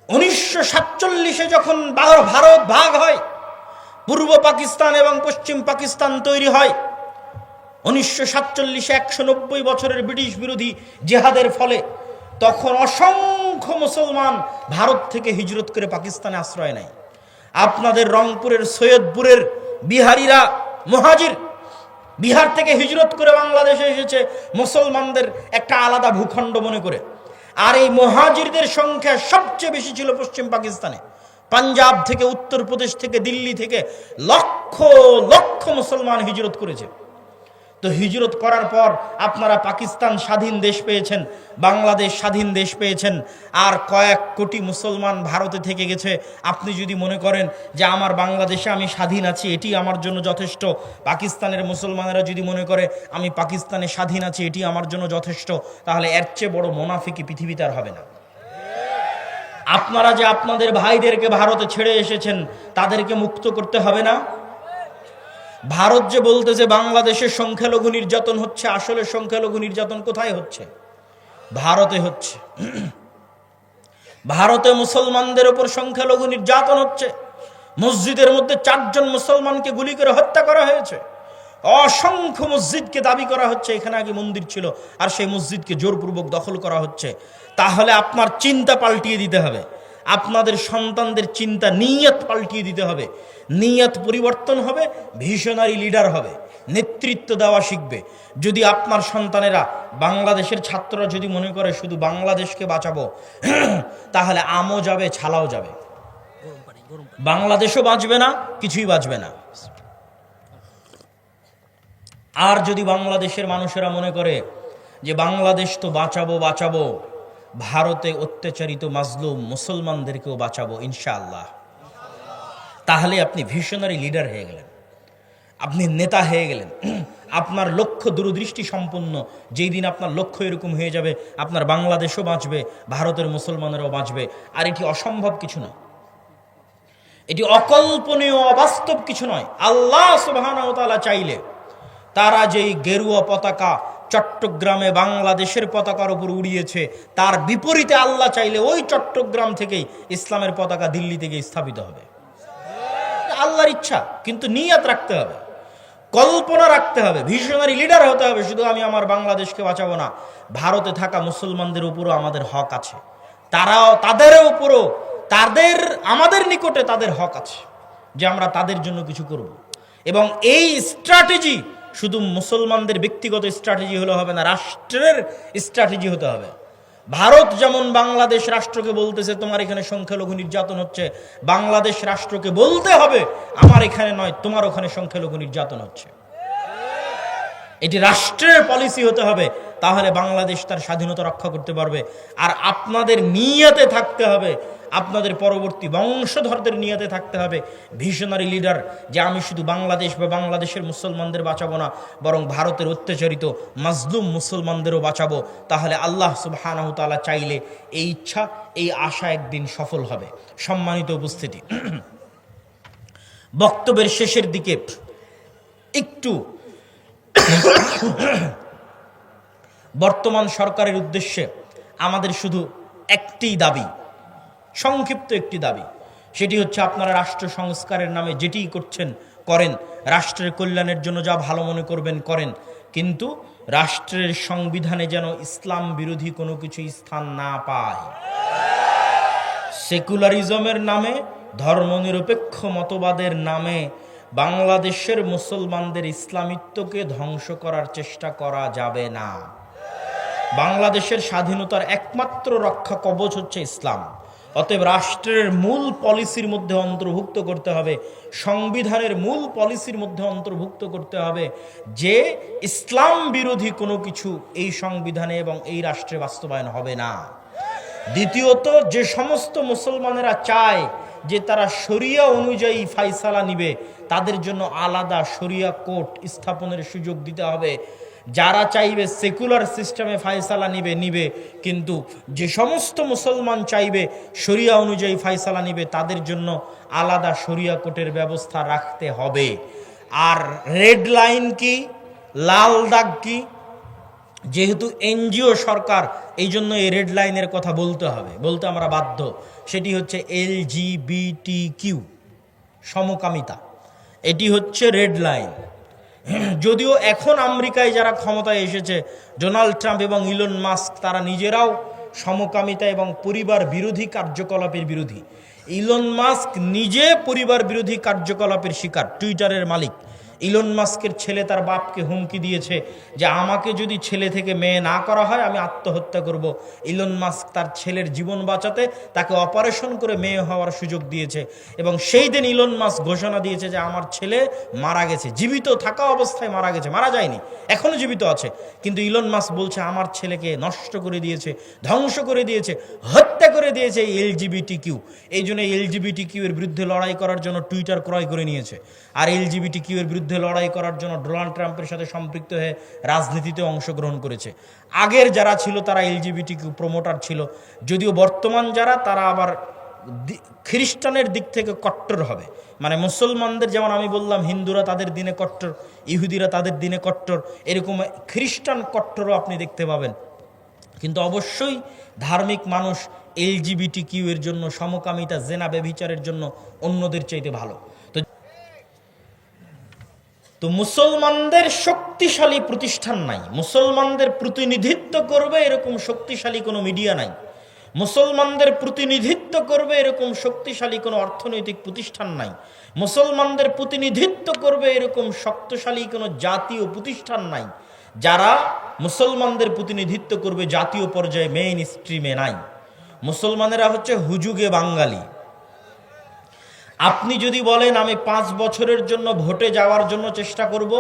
1947-এ যখন ভারত ভাগ হয়, পূর্ব পাকিস্তান এবং পশ্চিম পাকিস্তান তৈরি হয়, 1947-এ 190 বছরের ব্রিটিশ বিরোধী জেহাদের ফলে তখন অসংখ্য মুসলমান ভারত থেকে হিজরত করে পাকিস্তানে আশ্রয় নেয়। আপনাদের রংপুরের সৈয়দপুরের বিহারিরা মুহাজির, বিহার থেকে হিজরত করে বাংলাদেশে এসেছে মুসলমানদের একটা আলাদা ভূখণ্ড মনে করে। আর এই মুহাজিরদের সংখ্যা সবচেয়ে বেশি ছিল পশ্চিম পাকিস্তানে। পাঞ্জাব থেকে, উত্তরপ্রদেশ থেকে, দিল্লি থেকে লক্ষ লক্ষ মুসলমান হিজরত করেছে। তো হিজরত করার পর আপনারা পাকিস্তান স্বাধীন দেশ পেয়েছেন, বাংলাদেশ স্বাধীন দেশ পেয়েছেন, আর কয়েক কোটি মুসলমান ভারতে থেকে গেছে। আপনি যদি মনে করেন যে আমার বাংলাদেশে আমি স্বাধীন আছি, এটি আমার জন্য যথেষ্ট, পাকিস্তানের মুসলমানেরা যদি মনে করে আমি পাকিস্তানে স্বাধীন আছি, এটি আমার জন্য যথেষ্ট, তাহলে এর চেয়ে বড় মুনাফিকি পৃথিবীতে আর হবে না। আপনারা যে আপনাদের ভাইদেরকে ভারতে ছেড়ে এসেছেন, তাদেরকে মুক্ত করতে হবে না? ভারত যে বলতেছে বাংলাদেশের সংখ্যালঘু নির্যাতন হচ্ছে, আসলে সংখ্যালঘু নির্যাতন কোথায় হচ্ছে? ভারতে হচ্ছে। ভারতে মুসলমানদের উপর সংখ্যালঘু নির্যাতন হচ্ছে। মসজিদের মধ্যে 4 জন মুসলমানকে গুলি করে হত্যা করা হয়েছে। অসংখ্য মসজিদকে দাবি করা হচ্ছে এখানে আগে মন্দির ছিল, আর সেই মসজিদকে জোরপূর্বক দখল করা হচ্ছে। তাহলে আপনার চিন্তা পাল্টিয়ে দিতে হবে, আপনাদের সন্তানদের চিন্তা, নিয়ত পাল্টিয়ে দিতে হবে। নিয়ত পরিবর্তন হবে, ভিশনারি লিডার হবে, নেতৃত্ব দেওয়া শিখবে। যদি আপনার সন্তানেরা, বাংলাদেশের ছাত্ররা যদি মনে করে শুধু বাংলাদেশকে বাঁচাবো, তাহলে আমও যাবে, ছালাও যাবে, বাংলাদেশও বাঁচবে না, কিছুই বাঁচবে না। আর যদি বাংলাদেশের মানুষেরা মনে করে যে বাংলাদেশ তো বাঁচাবো, ভারতে অত্যাচারিত মাজলুম মুসলমানদেরকেও বাঁচাবো ইনশাআল্লাহ, তাহলে আপনি ভিশনারি লিডার হয়ে গেলেন, আপনি নেতা হয়ে গেলেন। আপনার লক্ষ্য দূরদৃষ্টি সম্পন্ন। যেই দিন আপনার লক্ষ্য এরকম হয়ে যাবে, আপনার বাংলাদেশও বাঁচবে, ভারতের মুসলমানেরাও বাঁচবে। আর এটি অসম্ভব কিছু নয়, এটি অকল্পনীয়, অবাস্তব কিছু নয়। আল্লাহ সুবহানাহু ওয়া তাআলা চাইলে তারা যেই গেরুয়া পতাকা চট্টগ্রামে বাংলাদেশের পতাকার উপর উড়িয়েছে, তার বিপরীতে আল্লাহ চাইলে ওই চট্টগ্রাম থেকেই ইসলামের পতাকা দিল্লি থেকে স্থাপিত হবে। আল্লাহর ইচ্ছা, কিন্তু নিয়ত রাখতে হবে, কল্পনা রাখতে হবে, ভিশনারি লিডার হতে হবে। শুধু আমি আমার বাংলাদেশকে বাঁচাবো না, ভারতে থাকা মুসলমানদের উপরও আমাদের হক আছে, তারাও, তাদের উপরও, আমাদের নিকটে তাদের হক আছে যে আমরা তাদের জন্য কিছু করব। এবং এই স্ট্র্যাটেজি শুধু মুসলমানদের ব্যক্তিগত স্ট্র্যাটেজি হলে হবে না, রাষ্ট্রের স্ট্র্যাটেজি হতে হবে। ভারত যেমন বাংলাদেশ রাষ্ট্রকে বলতেছে তোমার এখানে সংখ্যালঘু নির্যাতন হচ্ছে, বাংলাদেশ রাষ্ট্রকে বলতে হবে আমার এখানে নয়, তোমার ওখানে সংখ্যালঘু নির্যাতন হচ্ছে। এটি রাষ্ট্রের পলিসি হতে হবে, তাহলে বাংলাদেশ তার স্বাধীনতা রক্ষা করতে পারবে। আর আপনাদের নিয়তে থাকতে হবে, আপনাদের পরবর্তী বংশধরদের নিয়তে থাকতে হবে ভিশনারি লিডার, যে আমি শুধু বাংলাদেশ বা বাংলাদেশের মুসলমানদের বাঁচাবো না, বরং ভারতের অত্যাচারিত মাজলুম মুসলমানদেরও বাঁচাবো। তাহলে আল্লাহ সুবহানাহু ওয়া তাআলা চাইলে এই ইচ্ছা, এই আশা একদিন সফল হবে। সম্মানিত উপস্থিতি, বক্তব্যের শেষের দিকে একটু বর্তমান সরকারের উদ্দেশ্যে আমাদের শুধু একটি দাবি, সংক্ষিপ্ত একটি দাবি, সেটি হচ্ছে আপনারা রাষ্ট্র সংস্কারের নামে যেটিই করছেন করেন, রাষ্ট্রের কল্যাণের জন্য যা ভালো মনে করবেন করেন, কিন্তু রাষ্ট্রের সংবিধানে যেন ইসলাম বিরোধী কোনো কিছু স্থান না পায়। সেকুলারিজমের নামে, ধর্মনিরপেক্ষ মতবাদের নামে বাংলাদেশের মুসলমানদের ইসলামিত্বকে ধ্বংস করার চেষ্টা করা যাবে না। বাংলাদেশের স্বাধীনতার একমাত্র রক্ষা কবচ হচ্ছে ইসলাম। অতএব রাষ্ট্রের মূল পলিসির মধ্যে অন্তর্ভুক্ত করতে হবে, সংবিধানের মূল পলিসির মধ্যে অন্তর্ভুক্ত করতে হবে যে ইসলাম বিরোধী কোনো কিছু এই সংবিধানে এবং এই রাষ্ট্রে বাস্তবায়ন হবে না। দ্বিতীয়ত, যে সমস্ত মুসলমানেরা চায় যে তারা শরিয়া অনুযায়ী ফাইসালা নিবে, তাদের জন্য আলাদা শরিয়া কোর্ট স্থাপনের সুযোগ দিতে হবে। যারা চাইবে সেকুলার সিস্টেমে ফায়সালা নিবে, কিন্তু যে সমস্ত মুসলমান চাইবে শরিয়া অনুযায়ী ফায়সালা নিবে, তাদের জন্য আলাদা শরিয়া কোর্টের ব্যবস্থা রাখতে হবে। আর রেড লাইন কি, লাল দাগ কি, যেহেতু এনজিও সরকার, এই জন্য এই রেড লাইনের কথা বলতে আমরা বাধ্য। সেটি হচ্ছে LGBTQ, সমকামিতা। এটি হচ্ছে রেড লাইন। যদিও এখন আমেরিকায় যারা ক্ষমতায় এসেছে, ডোনাল্ড ট্রাম্প এবং ইলন মাস্ক, তারা নিজেরাও সমকামিতা এবং পরিবার বিরোধী কার্যকলাপের বিরোধী। ইলন মাস্ক নিজে পরিবার বিরোধী কার্যকলাপের শিকার, টুইটারের মালিক। ইলন মাস্কের ছেলে তার বাপকে হুমকি দিয়েছে যে আমাকে যদি ছেলে থেকে মেয়ে না করা হয় আমি আত্মহত্যা করব। ইলন মাস্ক তার ছেলের জীবন বাঁচাতে তাকে অপারেশন করে মেয়ে হওয়ার সুযোগ দিয়েছে, এবং সেই দিন ইলন মাস্ক ঘোষণা দিয়েছে যে আমার ছেলে মারা গেছে, জীবিত থাকা অবস্থায় মারা গেছে, মারা যায়নি, এখনো জীবিত আছে। কিন্তু ইলন মাস্ক বলছে আমার ছেলেকে নষ্ট করে দিয়েছে, ধ্বংস করে দিয়েছে, হত্যা করে দিয়েছে LGBTQ। এই জন্য LGBTQ এর বিরুদ্ধে লড়াই করার জন্য টুইটার ক্রয় করে নিয়েছে। আর LGBTQ এর বিরুদ্ধে লড়াই করার জন্য ডোনাল্ড ট্রাম্পের সাথে সম্পৃক্ত হয়ে রাজনীতিতে অংশগ্রহণ করেছে। আগের যারা ছিল তারা LGBTQ প্রমোটার ছিল, যদিও বর্তমান যারা তারা আবার খ্রিস্টানের দিক থেকে কট্টর হবে। মানে মুসলমানদের যেমন আমি বললাম হিন্দুরা তাদের দিনে কট্টর, ইহুদিরা তাদের দিনে কট্টর, এরকম খ্রিস্টান কট্টরও আপনি দেখতে পাবেন। কিন্তু অবশ্যই ধার্মিক মানুষ LGBTQ এর জন্য, সমকামিতা, জেনা, ব্যভিচারের জন্য অন্যদের চাইতে ভালো। তো মুসলমানদের শক্তিশালী প্রতিষ্ঠান নাই, মুসলমানদের প্রতিনিধিত্ব করবে এরকম শক্তিশালী কোনো মিডিয়া নাই, মুসলমানদের প্রতিনিধিত্ব করবে এরকম শক্তিশালী কোনো অর্থনৈতিক প্রতিষ্ঠান নাই, মুসলমানদের প্রতিনিধিত্ব করবে এরকম শক্তিশালী কোনো জাতীয় প্রতিষ্ঠান নাই। যারা মুসলমানদের প্রতিনিধিত্ব করবে জাতীয় পর্যায়ে, মেইন স্ট্রিমে নাই। মুসলমানেরা হচ্ছে হুজুগে বাঙালি। আপনি যদি বলেন আমি 5 বছরের জন্য ভোটে যাওয়ার জন্য চেষ্টা করব,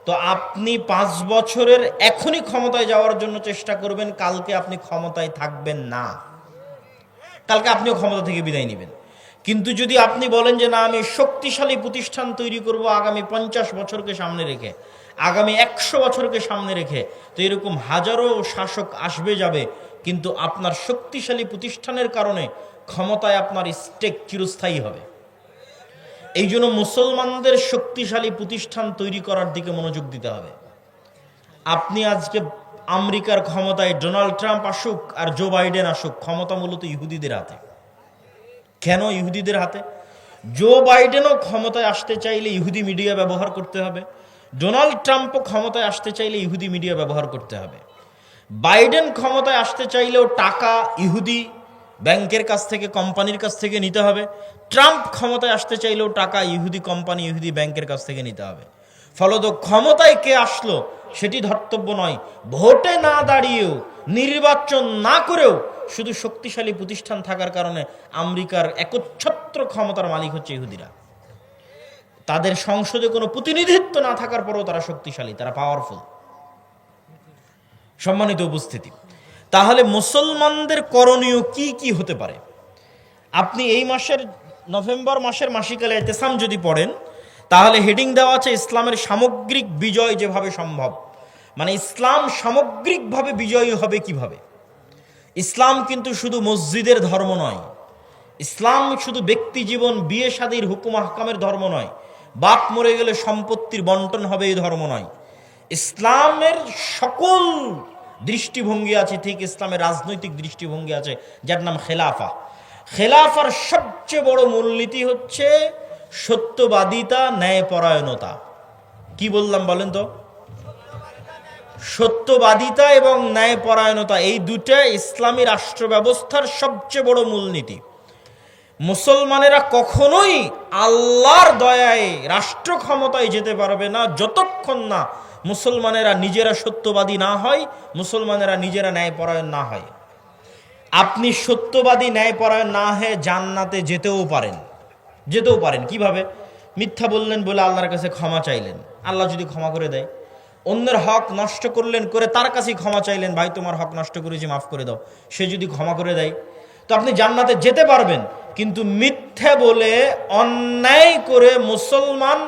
তো আপনি 5 বছরের এখনই ক্ষমতায় যাওয়ার জন্য চেষ্টা করবেন, কালকে আপনি ক্ষমতায় থাকবেন না, কালকে আপনিও ক্ষমতা থেকে বিদায় নেবেন। কিন্তু যদি আপনি বলেন যে না আমি শক্তিশালী প্রতিষ্ঠান তৈরি করব আগামী 50 বছরকে সামনে রেখে, আগামী 100 বছরকে সামনে রেখে, তো এরকম হাজারো শাসক আসবে যাবে, কিন্তু আপনার শক্তিশালী প্রতিষ্ঠানের কারণে ক্ষমতায় আপনার স্টেক চিরস্থায়ী হবে। এই জন্য মুসলমানদের শক্তিশালী প্রতিষ্ঠান তৈরি করার দিকে মনোযোগ দিতে হবে। আপনি আজকে আমেরিকার ক্ষমতায় ডোনাল্ড ট্রাম্প আসুক আর জো বাইডেন আসুক, ক্ষমতা মূলত ইহুদিদের হাতে। কেন ইহুদিদের হাতে? জো বাইডেনও ক্ষমতায় আসতে চাইলে ইহুদি মিডিয়া ব্যবহার করতে হবে, ডোনাল্ড ট্রাম্পও ক্ষমতায় আসতে চাইলে ইহুদি মিডিয়া ব্যবহার করতে হবে। বাইডেন ক্ষমতায় আসতে চাইলেও টাকা ইহুদি ব্যাংকের কাছ থেকে, কোম্পানির কাছ থেকে নিতে হবে। ট্রাম্প ক্ষমতায় আসতে চাইলেও টাকা ইহুদি কোম্পানি, ইহুদি ব্যাংকের কাছ থেকে নিতে হবে। ফলত ক্ষমতায় কে আসলো সেটি ধর্তব্য নয়। ভোটে না দাঁড়িয়েও, নির্বাচন না করেও শুধু শক্তিশালী প্রতিষ্ঠান থাকার কারণে আমেরিকার একচ্ছত্র ক্ষমতার মালিক হচ্ছে ইহুদিরা। তাদের সংসদে কোনো প্রতিনিধিত্ব না থাকার পরেও তারা শক্তিশালী, তারা পাওয়ারফুল। সম্মানিত উপস্থিতি, তাহলে মুসলমানদের করণীয় কি কি হতে পারে? আপনি এই মাসের নভেম্বর মাসের মাসিকালে ইতিসাম যদি পড়েন, তাহলে হেডিং দেওয়া আছে ইসলামের সামগ্রিক বিজয় যেভাবে সম্ভব। মানে ইসলাম সামগ্রিকভাবে বিজয়ী হবে কিভাবে। ইসলাম কিন্তু শুধু মসজিদের ধর্ম নয়, ইসলাম শুধু ব্যক্তি জীবন, বিয়ে শাদীর হুকুম আহকামের ধর্ম নয়, বাপ মরে গেলে সম্পত্তির বন্টন হবে এই ধর্ম নয়। ইসলামের সকল দৃষ্টিভঙ্গি আছে, ঠিক ইসলামের রাজনৈতিক দৃষ্টিভঙ্গি আছে যার নাম খেলাফা। খেলাফার সবচেয়ে বড় মূলনীতি হচ্ছে সত্যবাদিতা, ন্যায়পরায়ণতা। কি বললাম বলেন তো? সত্যবাদিতা এবং ন্যায়পরায়ণতা, এই দুটা ইসলামী রাষ্ট্র ব্যবস্থার সবচেয়ে বড় মূলনীতি। মুসলমানেরা কখনোই আল্লাহর দয়ায় রাষ্ট্র ক্ষমতায় যেতে পারবে না যতক্ষণ না মুসলমানেরা নিজেরা সত্যবাদী না হয়, মুসলমানেরা নিজেরা ন্যায়পরায়ণ না হয়। আপনি সত্যবাদী, ন্যায়পরায়ণ না হয়ে জান্নাতে যেতেও পারেন। কিভাবে? মিথ্যা বললেন বলে আল্লাহর কাছে ক্ষমা চাইলেন, আল্লাহ যদি ক্ষমা করে দেয়। অন্যের হক নষ্ট করলেন, করে তার কাছেই ক্ষমা চাইলেন, ভাই তোমার হক নষ্ট করেছি মাফ করে দাও, সে যদি ক্ষমা করে দেয়, তো আপনি জান্নাতে যেতে পারবেন। কিন্তু মিথ্যা বলে, অন্যায় করে মুসলমান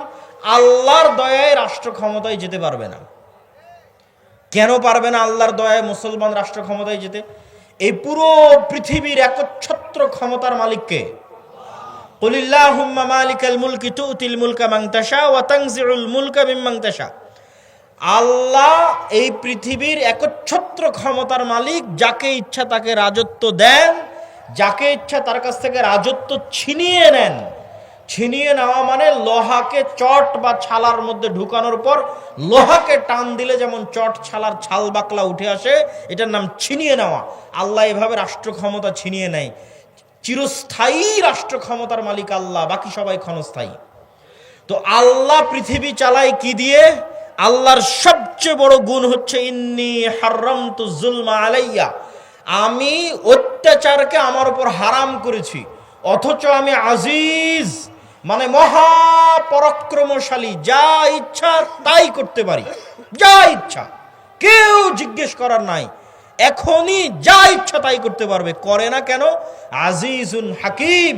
আল্লাহর দয়ায় রাষ্ট্র ক্ষমতায় যেতে পারবে না। কেন পারবে না আল্লাহর দয়ায় মুসলমান রাষ্ট্র ক্ষমতায় যেতে? এই পুরো পৃথিবীর একচ্ছত্র ক্ষমতার মালিককে। কুলিল্লাহুম্মা মালিকাল মুলকি তুতিল মুলকা মান তাশা ওয়া তানজিউল মুলকা মিম্মান তাশা। আল্লাহ এই পৃথিবীর একচ্ছত্র ক্ষমতার মালিক, যাকে ইচ্ছা তাকে রাজত্ব দেন, যাকে ইচ্ছা তার কাছ থেকে রাজত্ব ছিনিয়ে নেন। ছিনিয়ে নেওয়া মানে লোহাকে চট বা ছালার মধ্যে ঢুকানোর পর লোহাকে টান দিলে যেমন চট ছালার ছাল বাকলা উঠে আসে, এটার নাম ছিনিয়ে নেওয়া। আল্লাহ এভাবে রাষ্ট্র ক্ষমতা ছিনিয়ে নেয়। চিরস্থায়ী রাষ্ট্র ক্ষমতার মালিক আল্লাহ, বাকি সবাই ক্ষণস্থায়ী। তো আল্লাহ পৃথিবী চালায় কি দিয়ে? আল্লাহর সবচেয়ে বড় গুণ হচ্ছে ইন্নী হারামতু যুলমা আলাইয়া, আমি অত্যাচারকে আমার উপর হারাম করেছি। অথচ আমি আজিজ মানে মহাপরাক্রমশালী, যা ইচ্ছা তাই করতে পারি, যা ইচ্ছা, কেউ জিজ্ঞেস করার নাই, এখনই যা ইচ্ছা তাই করতে পারবে। করে না কেন? আজিজুন হাকিম,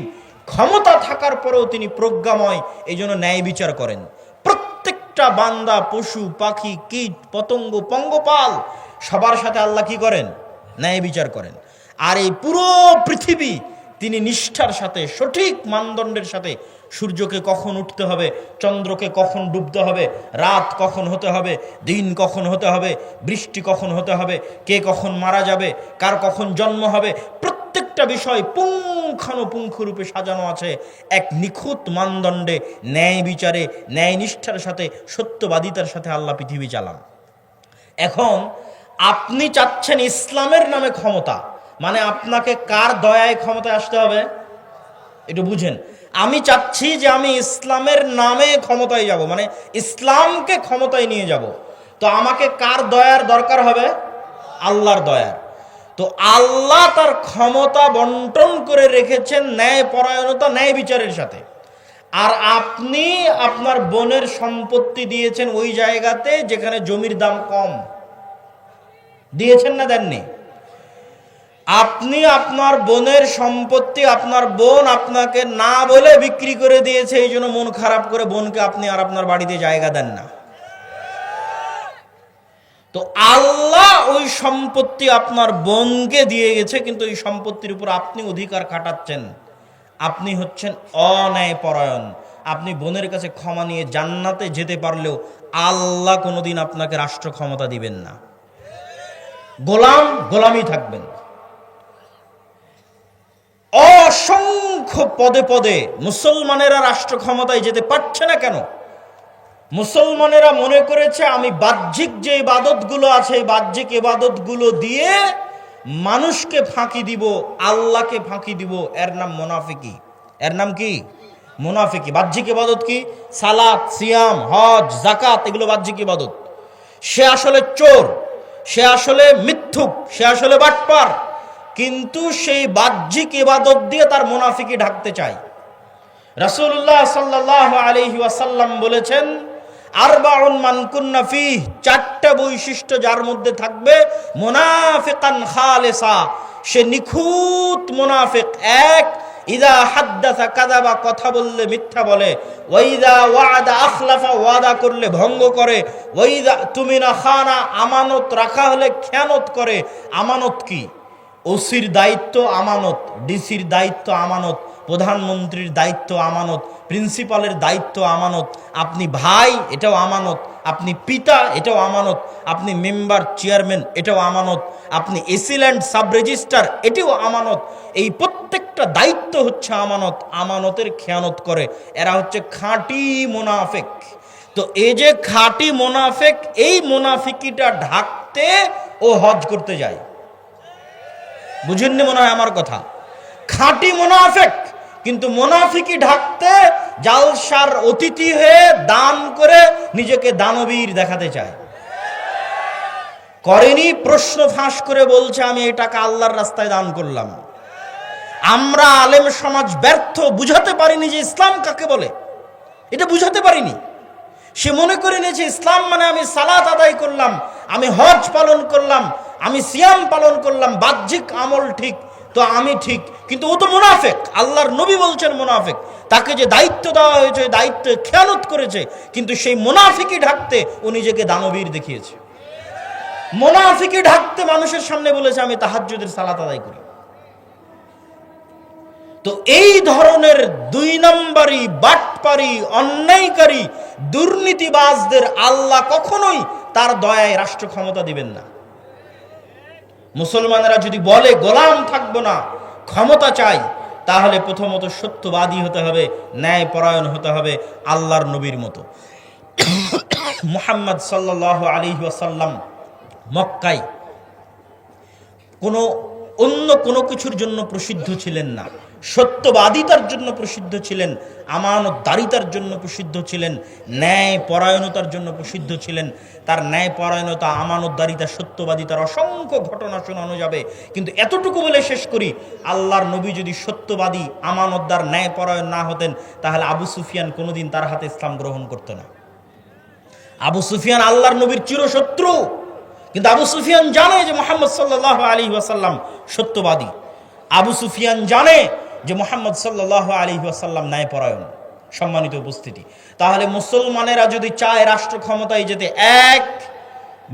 ক্ষমতা থাকার পরেও তিনি প্রজ্ঞাময়, এই জন্য ন্যায় বিচার করেন। প্রত্যেকটা বান্দা, পশু পাখি, কীট পতঙ্গ, পঙ্গপাল, সবার সাথে আল্লাহ কি করেন? ন্যায় বিচার করেন। আর এই পুরো পৃথিবী তিনি নিষ্ঠার সাথে, সঠিক মানদণ্ডের সাথে, সূর্যকে কখন উঠতে হবে, চন্দ্রকে কখন ডুবতে হবে, রাত কখন হতে হবে, দিন কখন হতে হবে, বৃষ্টি কখন হতে হবে, কে কখন মারা যাবে, কার কখন জন্ম হবে, প্রত্যেকটা বিষয় পুঙ্খানুপুঙ্খ রূপে সাজানো আছে এক নিখুঁত মানদণ্ডে, ন্যায় বিচারে, ন্যায় নিষ্ঠার সাথে, সত্যবাদিতার সাথে আল্লাহ পৃথিবী চালান। এখন আপনি চাচ্ছেন ইসলামের নামে ক্ষমতা, মানে আপনাকে কার দয়ায় ক্ষমতায় আসতে হবে একটু বুঝেন। আমি চাচ্ছি যে আমি ইসলামের নামে ক্ষমতায় যাব, মানে ইসলামকে ক্ষমতায় নিয়ে যাব। তো আমাকে কার দয়ার দরকার হবে? আল্লাহর দয়ার। তো আল্লাহ তার ক্ষমতা বন্টন করে রেখেছেন ন্যায় পরায়ণতা, ন্যায় বিচারের সাথে। আর আপনি আপনার বোনের সম্পত্তি দিয়েছেন ওই জায়গাতে যেখানে জমির দাম কম। দিয়েছেন না দেননি? আপনি আপনার বোনের সম্পত্তি, আপনার বোন আপনাকে না বলে বিক্রি করে দিয়েছে, এই জন্য মন খারাপ করে বোনকে আপনি আর আপনার বাড়িতে জায়গা দেন না। তো আল্লাহ ওই সম্পত্তি আপনার বোনকে দিয়ে গেছে, কিন্তু এই সম্পত্তির উপর আপনি অধিকার খাটাচ্ছেন। আপনি হচ্ছেন অন্যায় পরায়ণ। আপনি বোনের কাছে ক্ষমা নিয়ে জান্নাতে যেতে পারলেও আল্লাহ কোনোদিন আপনাকে রাষ্ট্র ক্ষমতা দিবেন না। গোলামি থাকবেন। অসংখ্য পদে পদে মুসলমানেরা রাষ্ট্র ক্ষমতায় যেতে পারছে না কেন? মুসলমানেরা মনে করেছে আমি বাহ্যিক যে ইবাদতগুলো আছে, এই বাহ্যিক ইবাদতগুলো দিয়ে মানুষকে ফাঁকি দিব, আল্লাহকে ফাঁকি দিব। এর নাম মুনাফিকি। এর নাম কি? মুনাফিকি। বাহ্যিক ইবাদত কি? সালাত, সিয়াম, হজ, যাকাত, এগুলো বাহ্যিক ইবাদত। সে আসলে চোর, সে আসলে মিথ্যুক, সে আসলে বাটপার, কিন্তু সেই বাহ্যিক ইবাদত দিয়ে তার মুনাফিকি ঢাকতে চায়। রাসূলুল্লাহ সাল্লাল্লাহু আলাইহি ওয়াসাল্লাম বলেছেন, আরবাউন মান কুন্না ফিহ, চারটা বৈশিষ্ট্য যার মধ্যে থাকবে, মুনাফিকান খালিসা, সে নিখুঁত মুনাফিক। এক, ইযা হাদ্দাসা কাযাবা, কথা বললে মিথ্যা বলে। ওয়া ইযা ওয়া'আদা আখলাফা, ওয়াদা করলে ভঙ্গ করে। ওয়া ইযা তুমিনা খানা, আমানত রাখা হলে খেয়ানত করে। আমানত কি? ওসির দায়িত্ব আমানত, ডিসির দায়িত্ব আমানত, প্রধানমন্ত্রীর দায়িত্ব আমানত, প্রিন্সিপালের দায়িত্ব আমানত, আপনি ভাই এটাও আমানত, আপনি পিতা এটাও আমানত, আপনি মেম্বার চেয়ারম্যান এটাও আমানত, আপনি এসিল্যান্ড সাব রেজিস্ট্রার এটাও আমানত। এই প্রত্যেকটা দায়িত্ব হচ্ছে আমানত। আমানতের খেয়ানত করে। এরা হচ্ছে খাঁটি মুনাফিক। তো এই যে খাঁটি মুনাফিক, এই মুনাফিকিটা ঢাকতে ও হজ করতে যায়। বুঝেননি মনে হয় আমার কথা? খাঁটি মুনাফিক, কিন্তু মুনাফিকি ঢাকতে জালসার অতিথি হয়ে দান করে নিজেকে দানবীর দেখাতে চায়। করেনি, প্রশ্ন ফাঁস করে বলছে আমি এই টাকা আল্লাহর রাস্তায় দান করলাম। আমরা আলেম সমাজ ব্যর্থ, বুঝাতে পারিনি যে ইসলাম কাকে বলে। এটা বুঝাতে পারিনি। সে মনে করে নিয়েছে ইসলাম মানে আমি সালাত আদায় করলাম, আমি হজ পালন করলাম, আমি সিয়াম পালন করলাম, বাহ্যিক আমল ঠিক, তো আমি ঠিক। কিন্তু ও তো মুনাফিক। আল্লাহর নবী বলছেন মুনাফিক। তাকে যে দায়িত্ব দেওয়া হয়েছে দায়িত্বে খেয়ানত করেছে, কিন্তু সেই মুনাফিকি ঢাকতে ও নিজেকে দানবীর দেখিয়েছে। মুনাফিকি ঢাকতে মানুষের সামনে বলেছে আমি তাহাজ্জুদের সালাত আদায় করি। তো এই ধরনের দুই নম্বরই, বাটপারি, অন্যায়কারী, দুর্নীতিবাজদের আল্লাহ কখনোই তার দয়ায় রাষ্ট্র ক্ষমতা দিবেন না। মুসলমানেরা যদি বলে গোলাম থাকবো না, ক্ষমতা চাই, তাহলে প্রথমত সত্যবাদী হতে হবে, ন্যায় পরায়ণ হতে হবে, আল্লাহর নবীর মতো। মুহাম্মদ সাল্লাল্লাহু আলাইহি ওয়াসাল্লাম মক্কায় অন্য কোনো কিছুর জন্য প্রসিদ্ধ ছিলেন না, সত্যবাদিতার জন্য প্রসিদ্ধ ছিলেন, আমানতদারিতার জন্য প্রসিদ্ধ ছিলেন, ন্যায় পরায়ণতার জন্য প্রসিদ্ধ ছিলেন। তার ন্যায় পরায়ণতা, আমানতদারিতা, সত্যবাদিতার অসংখ্য ঘটনা শোনানো যাবে, কিন্তু এতটুকু বলে শেষ করি, আল্লাহর নবী যদি সত্যবাদী, আমানতদার, ন্যায় পরায়ণ না হতেন, তাহলে আবু সুফিয়ান কোনোদিন তার হাতে ইসলাম গ্রহণ করত না। আবু সুফিয়ান আল্লাহর নবীর চিরশত্রু, কিন্তু আবু সুফিয়ান জানে যে মুহাম্মদ সাল্লাল্লাহু আলাইহি ওয়াসাল্লাম সত্যবাদী। আবু সুফিয়ান জানে যে মুহাম্মদ সাল্লাল্লাহু আলাইহি ওয়াসাল্লাম ন্যায়পরায়ণ। সম্মানিত উপস্থিতি, তাহলে মুসলমানেরা যদি চায় রাষ্ট্র ক্ষমতায় যেতে, এক,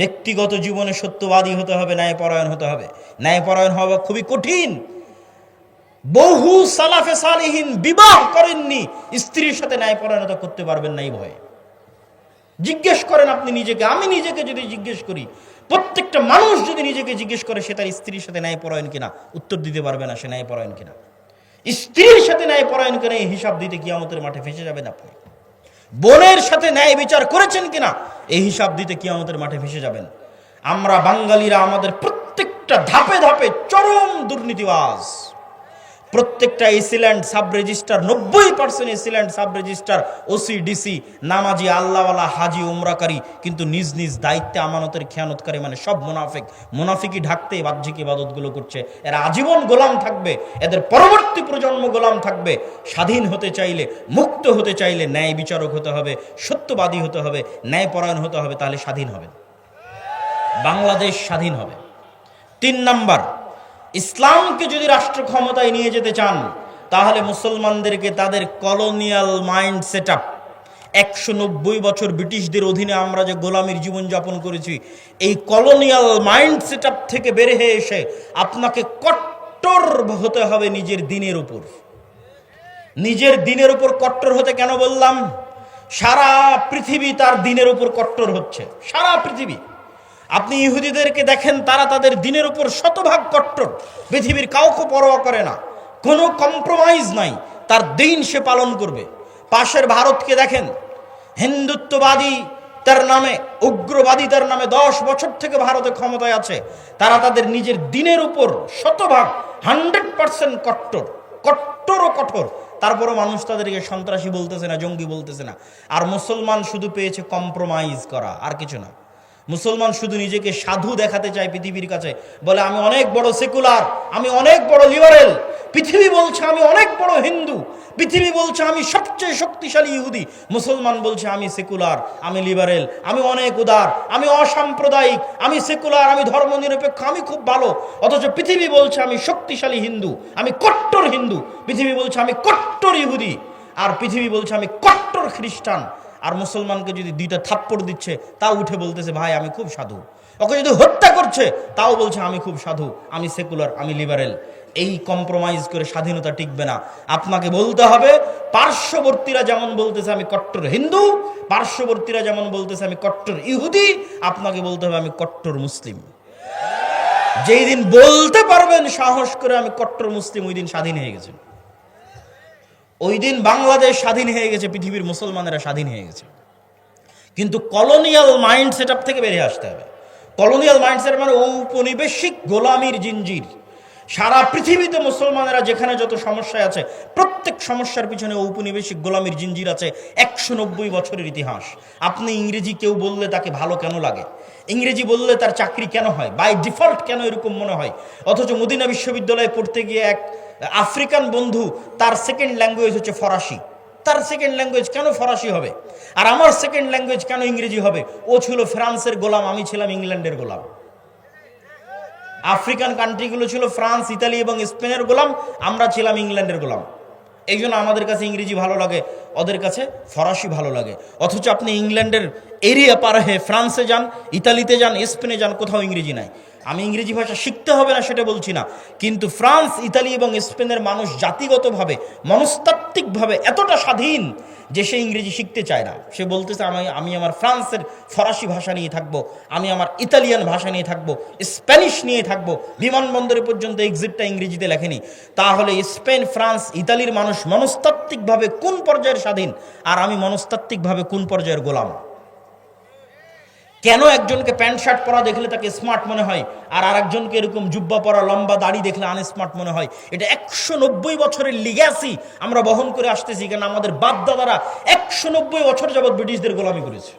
ব্যক্তিগত জীবনে সত্যবাদী হতে হবে, ন্যায়পরায়ণ হতে হবে। ন্যায়পরায়ণ হওয়া খুবই কঠিন। বহু সালাফে সালিহিন বিবাহ করেননি, স্ত্রীর সাথে ন্যায়পরায়ণতা করতে পারবেন না এই ভয়ে। জিজ্ঞেস করেন আপনি নিজেকে, আমি নিজেকে যদি জিজ্ঞেস করি, প্রত্যেকটা মানুষ যদি নিজেকে জিজ্ঞেস করে সে তার স্ত্রীর সাথে ন্যায়পরায়ণ কিনা, উত্তর দিতে পারবে না সে ন্যায়পরায়ণ কিনা। স্ত্রীর সাথে ন্যায়পরায়ণ কিনা এই হিসাব দিতে কিয়ামতের মাঠে ফেঁসে যাবেন আপনি। বোনের সাথে ন্যায় বিচার করেছেন কিনা এই হিসাব দিতে কিয়ামতের মাঠে ফেঁসে যাবেন। আমরা বাঙালিরা আমাদের প্রত্যেকটা ধাপে ধাপে চরম দুর্নীতিবাজ। প্রত্যেকটা AC land sub registrar, 90% AC land sub registrar, OC, DC নামাজি, আল্লাহওয়ালা, হাজি, উমরাকারী, কিন্তু নিজ নিজ দায়িত্বে আমানতের খেয়ানতকারী, মানে সব মুনাফিক। মুনাফিকি ঢাকতে বাহ্যিক ইবাদতগুলো করছে। এরা আজীবন গোলাম থাকবে, এদের পরবর্তী প্রজন্ম গোলাম থাকবে। স্বাধীন হতে চাইলে, মুক্ত হতে চাইলে ন্যায় বিচারক হতে হবে, সত্যবাদী হতে হবে, ন্যায়পরায়ণ হতে হবে, তাহলে স্বাধীন হবে, বাংলাদেশ স্বাধীন হবে। 3 নাম্বার, ইসলামকে যদি রাষ্ট্র ক্ষমতায় নিয়ে যেতে চান, তাহলে মুসলমানদেরকে তাদের কলোনিয়াল মাইন্ড সেট আপ, 190 বছর ব্রিটিশদের অধীনে আমরা যে গোলামির জীবনযাপন করেছি, এই কলোনিয়াল মাইন্ড সেট আপ থেকে বের হয়ে এসে আপনাকে কট্টর হতে হবে নিজের দিনের উপর। নিজের দিনের উপর কট্টর হতে কেন বললাম? সারা পৃথিবী তার দিনের উপর কট্টর হচ্ছে, সারা পৃথিবী। আপনি ইহুদিদেরকে দেখেন, তারা তাদের দিনের উপর শতভাগ কট্টর, পৃথিবীর কাউকে পরোয়া করে না, কোনো কম্প্রোমাইজ নাই, তার দিন সে পালন করবে। পাশের ভারতকে দেখেন, হিন্দুত্ববাদী তার নামে, উগ্রবাদী তার নামে 10 বছর থেকে ভারতে ক্ষমতায় আছে। তারা তাদের নিজের দিনের উপর শতভাগ 100% কট্টর, কট্টর ও কঠোর। তারপরও মানুষ তাদেরকে সন্ত্রাসী বলতেছে না, জঙ্গি বলতেছে না। আর মুসলমান শুধু পেয়েছে কম্প্রোমাইজ করা, আর কিছু না। মুসলমান শুধু নিজেকে সাধু দেখাতে চায় পৃথিবীর কাছে, বলে আমি অনেক বড় সেকুলার, আমি অনেক বড় লিবারেল। পৃথিবী বলছে আমি অনেক বড় হিন্দু, পৃথিবী বলছে আমি সবচেয়ে শক্তিশালী ইহুদি। মুসলমান বলছে আমি সেকুলার, আমি লিবারেল, আমি অনেক উদার, আমি অসাম্প্রদায়িক, আমি সেকুলার, আমি ধর্মনিরপেক্ষ, আমি খুব ভালো। অথচ পৃথিবী বলছে আমি শক্তিশালী হিন্দু, আমি কট্টর হিন্দু। পৃথিবী বলছে আমি কট্টর ইহুদি, আর পৃথিবী বলছে আমি কট্টর খ্রিস্টান। আর মুসলমানকে যদি 2টা থাপ্পড় দিচ্ছে, তাও উঠে বলতেছে ভাই আমি খুব সাধু। ওকে যদি হত্যা করছে, তাও বলছে আমি খুব সাধু, আমি সেকুলার, আমি লিবারেল। এই কম্প্রোমাইজ করে স্বাধীনতা টিকবে না। আপনাকে বলতে হবে, পার্শ্ববর্তীরা যেমন বলতেছে আমি কট্টর হিন্দু, পার্শ্ববর্তীরা যেমন বলতেছে আমি কট্টর ইহুদি, আপনাকে বলতে হবে আমি কট্টর মুসলিম। যেই দিন বলতে পারবেন সাহস করে আমি কট্টর মুসলিম, ওই দিন স্বাধীন হয়ে গেছে। ওই দিন বাংলাদেশ স্বাধীন হয়ে গেছে, পৃথিবীর মুসলমানেরা স্বাধীন হয়ে গেছে। কিন্তু কলোনিয়াল মাইন্ড সেট আপ থেকে বেরিয়ে আসতে হবে। কলোনিয়াল মাইন্ড সেট মানে ঔপনিবেশিক গোলামির জিঞ্জির। সারা পৃথিবীতে মুসলমানেরা যেখানে যত সমস্যায় আছে, প্রত্যেক সমস্যার পিছনে ঔপনিবেশিক গোলামির জিঞ্জির আছে। 190 বছরের ইতিহাস। আপনি ইংরেজি কেউ বললে তাকে ভালো কেন লাগে? ইংরেজি বললে তার চাকরি কেন হয়? বাই ডিফল্ট কেন এরকম মনে হয়? অথচ মদিনা বিশ্ববিদ্যালয়ে পড়তে গিয়ে এক আফ্রিকান বন্ধু, তার সেকেন্ড ল্যাঙ্গুয়েজ হচ্ছে ফরাসি। তার সেকেন্ড ল্যাঙ্গুয়েজ কেন ফরাসি হবে? আর আমার সেকেন্ড ল্যাঙ্গুয়েজ কেন ইংরেজি হবে? ও ছিল ফ্রান্সের গোলাম, আমি ছিলাম ইংল্যান্ডের গোলাম। আফ্রিকান কান্ট্রিগুলো ছিল ফ্রান্স, ইতালি এবং স্পেনের গোলাম, আমরা ছিলাম ইংল্যান্ডের গোলাম। এই জন্য আমাদের কাছে ইংরেজি ভালো লাগে, ওদের কাছে ফরাসি ভালো লাগে। অথচ আপনি ইংল্যান্ডের এরিয়া পার হয়ে ফ্রান্সে যান, ইতালিতে যান, স্পেনে যান, কোথাও ইংরেজি নাই। আমি ইংরেজি ভাষা শিখতে হবে না সেটা বলছি না, কিন্তু ফ্রান্স, ইতালি এবং স্পেনের মানুষ জাতিগতভাবে, মনস্তাত্ত্বিকভাবে এতটা স্বাধীন যে সে ইংরেজি শিখতে চায় না। সে বলতেছে আমি আমার ফ্রান্সের ফরাসি ভাষা নিয়ে থাকবো, আমি আমার ইতালিয়ান ভাষা নিয়ে থাকবো, স্প্যানিশ নিয়ে থাকবো। বিমানবন্দরে পর্যন্ত এক্সিটটা ইংরেজিতে লেখেনি। তাহলে স্পেন, ফ্রান্স, ইতালির মানুষ মনস্তাত্ত্বিকভাবে কোন পর্যায়ের স্বাধীন, আর আমি মনস্তাত্ত্বিকভাবে কোন পর্যায়ের গোলাম? কেন একজনকে প্যান্ট শার্ট পরা দেখলে তাকে স্মার্ট মনে হয়, আর আরেকজনকে এরকম জুব্বা পরা, লম্বা দাড়ি দেখলে আনস্মার্ট মনে হয়? এটা 190 বছরের লিগ্যাসি আমরা বহন করে আসতেছি, কারণ আমাদের বাপ দাদারা 190 বছর যাবৎ ব্রিটিশদের গোলামি করেছে।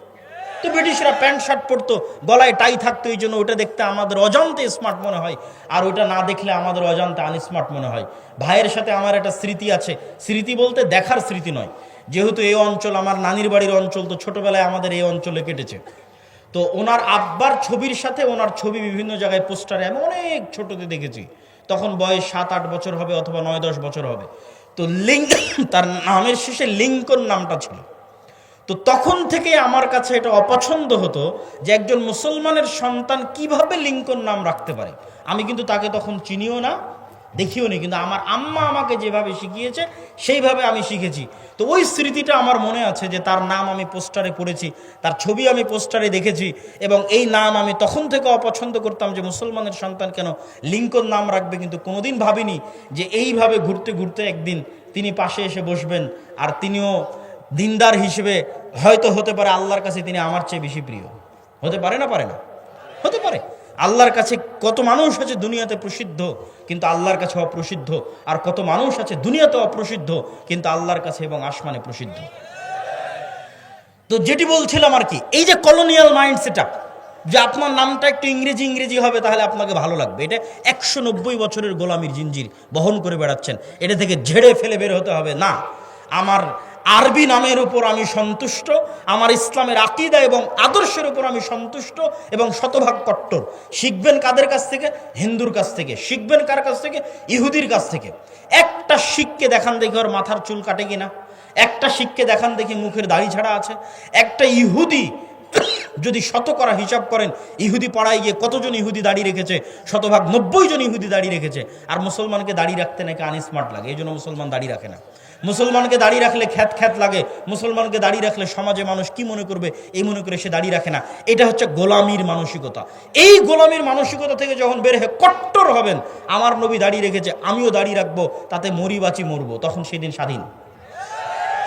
তো ব্রিটিশরা প্যান্ট শার্ট পরতো, গলায় টাই থাকতো, এই জন্য ওটা দেখতে আমাদের অজান্তে স্মার্ট মনে হয়, আর ওটা না দেখলে আমাদের অজান্তে আনস্মার্ট মনে হয়। ভাইয়ের সাথে আমার একটা স্মৃতি আছে, স্মৃতি বলতে দেখার স্মৃতি নয়, যেহেতু এই অঞ্চল আমার নানির বাড়ির অঞ্চল, তো ছোটবেলায় আমাদের এই অঞ্চলে কেটেছে। তো ওনার আব্বার ছবির সাথে ওনার ছবি বিভিন্ন জায়গায় পোস্টারে আমি অনেক ছোটতে দেখেছি, তখন বয়স 7-8 বছর হবে অথবা 9-10 বছর হবে। তো তার নামের শেষে লিঙ্কন নামটা ছিল। তো তখন থেকে আমার কাছে এটা অপছন্দ হতো যে একজন মুসলমানের সন্তান কিভাবে লিঙ্কন নাম রাখতে পারে। আমি কিন্তু তাকে তখন চিনিও না, দেখিও নি, কিন্তু আমার আম্মা আমাকে যেভাবে শিখিয়েছে সেইভাবে আমি শিখেছি। তো ওই স্মৃতিটা আমার মনে আছে যে তার নাম আমি পোস্টারে পড়েছি, তার ছবি আমি পোস্টারে দেখেছি, এবং এই নাম আমি তখন থেকে অপছন্দ করতাম যে মুসলমানের সন্তান কেন লিঙ্কন নাম রাখবে। কিন্তু কোনোদিন ভাবিনি যে এইভাবে ঘুরতে ঘুরতে একদিন তিনি পাশে এসে বসবেন, আর তিনিও দিনদার হিসেবে হয়তো হতে পারে আল্লাহর কাছে তিনি আমার চেয়ে বেশি প্রিয়। হতে পারে না? পারে না? হতে পারে। আল্লাহর কাছে কত মানুষ আছে দুনিয়াতে প্রসিদ্ধ কিন্তু আল্লাহর কাছে অপ্রসিদ্ধ, আর কত মানুষ আছে দুনিয়াতে অপ্রসিদ্ধ কিন্তু আল্লাহর কাছে এবং আসমানে প্রসিদ্ধ। তো যেটি বলছিলাম আর কি, এই যে কলোনিয়াল মাইন্ড সেটআপ, যে আপনার নামটা একটু ইংরেজি ইংরেজি হবে তাহলে আপনাকে ভালো লাগবে, এটা 190 বছরের গোলামির জিঞ্জির বহন করে বেড়াচ্ছেন। এটা থেকে ঝেড়ে ফেলে বের হতে হবে না। আমার আরবি নামের উপর আমি সন্তুষ্ট, আমার ইসলামের আকীদা এবং আদর্শের উপর আমি সন্তুষ্ট এবং শতভাগ কট্টর। শিখবেন কাদের কাছ থেকে? হিন্দুর কাছ থেকে। শিখবেন কার কাছ থেকে? ইহুদির কাছ থেকে। একটা শিখকে দেখান দেখি ওর মাথার চুল কাটে কিনা, একটা শিখকে দেখান দেখি মুখের দাড়ি ছাড়া আছে। একটা ইহুদি যদি শতকরা হিসাব করেন ইহুদি পাড়ায় গিয়ে কতজন ইহুদি দাড়ি রেখেছে, শতভাগ 90 জন ইহুদি দাড়ি রেখেছে। আর মুসলমানকে দাড়ি রাখতে নাকি আনস্মার্ট লাগে, এই জন্য মুসলমান দাড়ি রাখে না। মুসলমানকে দাড়ি রাখলে খ্যাত খ্যাত লাগে, মুসলমানকে দাড়ি রাখলে সমাজে মানুষ কি মনে করবে এই মনে করে সে দাড়ি রাখে না। এটা হচ্ছে গোলামির মানসিকতা। এই গোলামির মানসিকতা থেকে যখন বের হয়ে কট্টর হবেন, আমার নবী দাড়ি রেখেছে আমিও দাড়ি রাখবো, তাতে মরি বাঁচি মরবো, তখন সেদিন স্বাধীন।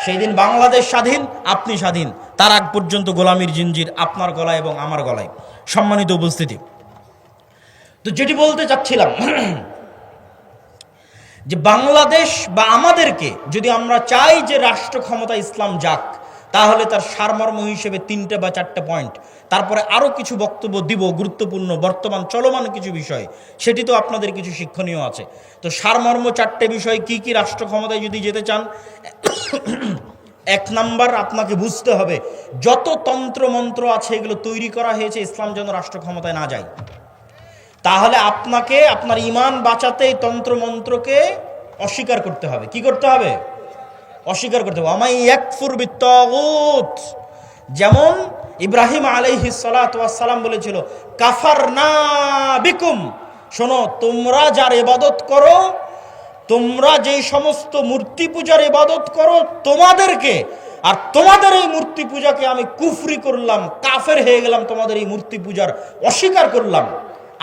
সেই দিন বাংলাদেশ স্বাধীন, আপনি স্বাধীন। তার আগ পর্যন্ত গোলামির জিঞ্জির আপনার গলায় এবং আমার গলায়। সম্মানিত উপস্থিতি, তো যেটি বলতে চাচ্ছিলাম যে বাংলাদেশ বা আমাদেরকে যদি আমরা চাই যে রাষ্ট্র ক্ষমতা ইসলাম যাক, তাহলে তার সারমর্ম হিসেবে 3টে বা 4টে পয়েন্ট, তারপরে আরও কিছু বক্তব্য দিব গুরুত্বপূর্ণ বর্তমান চলমান কিছু বিষয়, সেটি তো আপনাদের কিছু শিক্ষণীয় আছে। তো সারমর্ম 4টে বিষয় কি কি রাষ্ট্র ক্ষমতায় যদি যেতে চান? 1 নাম্বার, আপনাকে বুঝতে হবে যত তন্ত্রমন্ত্র আছে এগুলো তৈরি করা হয়েছে ইসলাম যেন রাষ্ট্র ক্ষমতায় না যায়। তাহলে আপনাকে আপনার ঈমান বাঁচাতে এই তন্ত্রমন্ত্রকে অস্বীকার করতে হবে। কি করতে হবে? অস্বীকার করতে হবে। আমাই ইয়াকফুর বিত্তাগুত, যেমন ইব্রাহিম আলাইহিস সালাতু ওয়াস সালাম বলেছিল কাফারনা বিকুম, শোনো তোমরা যার ইবাদত করো, তোমরা যেই সমস্ত মূর্তি পূজার ইবাদত করো তোমাদেরকে, আর তোমাদের এই মূর্তি পূজাকে আমি কুফরি করলাম, কাফের হয়ে গেলাম, তোমাদের এই মূর্তি পূজার অস্বীকার করলাম।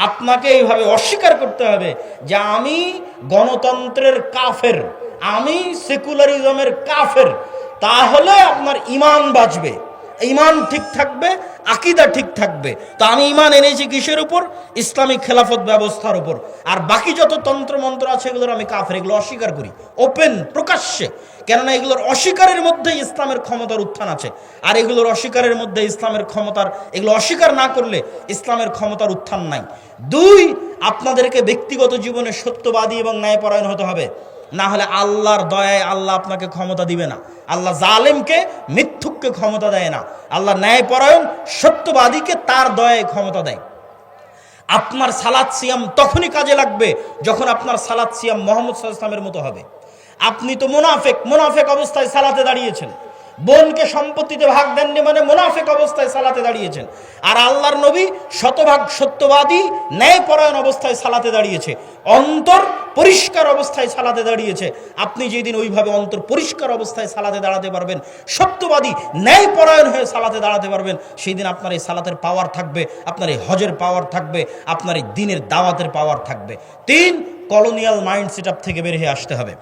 আপনাকে এইভাবে অস্বীকার করতে হবে যে আমি গণতন্ত্রের কাফের, আমি সেকুলারিজমের কাফের। তাহলে আপনার ঈমান বাঁচবে, ঈমান ঠিক থাকবে, আকীদা ঠিক থাকবে। তো আমি ঈমান এনেছি কিসের উপর? ইসলামিক খেলাফত ব্যবস্থার উপর। আর বাকি যত তন্ত্রমন্ত্র আছে এগুলোর আমি কাফের, এগুলো অস্বীকার করি ওপেন প্রকাশ্যে। কেননা এগুলোর অস্বীকারের মধ্যে ইসলামের ক্ষমতার উত্থান আছে, আর এগুলোর অস্বীকারের মধ্যে ইসলামের ক্ষমতার, এগুলো অস্বীকার না করলে ইসলামের ক্ষমতার উত্থান নাই। 2, আপনাদেরকে ব্যক্তিগত জীবনে সত্যবাদী এবং ন্যায়পরায়ণ হতে হবে, না হলে আল্লাহর দয়ায় আল্লাহ আপনাকে ক্ষমতা দিবে না। আল্লাহ জালেমকে, মিথ্যুককে ক্ষমতা দেয় না, আল্লাহ ন্যায়পরায়ণ সত্যবাদীকে তার দয়ায় ক্ষমতা দেয়। আপনার সালাত সিয়াম তখনই কাজে লাগবে যখন আপনার সালাত সিয়াম মুহাম্মদ সাল্লাল্লাহু আলাইহি ওয়াসাল্লামের মতো হবে। আপনি তো মুনাফিক অবস্থায় সালাতে দাঁড়িয়েছেন, বোনকে সম্পত্তিতে ভাগ দেননি মানে মুনাফিক অবস্থায় সালাতে দাঁড়িয়েছেন। আর আল্লাহর নবী শতভাগ সত্যবাদী ন্যায়পরায়ণ অবস্থায় সালাতে দাঁড়িয়েছে, অন্তর পরিষ্কার অবস্থায় সালাতে দাঁড়িয়েছে। আপনি যেদিন ওইভাবে অন্তর পরিষ্কার অবস্থায় সালাতে দাঁড়াতে পারবেন, সত্যবাদী ন্যায়পরায়ণ হয়ে সালাতে দাঁড়াতে পারবেন, সেই দিন আপনার এই সালাতের পাওয়ার থাকবে, আপনার এই হজের পাওয়ার থাকবে, আপনার এই দ্বীনের দাওয়াতের পাওয়ার থাকবে। 3, কলোনিয়াল মাইন্ড সেটআপ থেকে বের হয়ে আসতে হবে।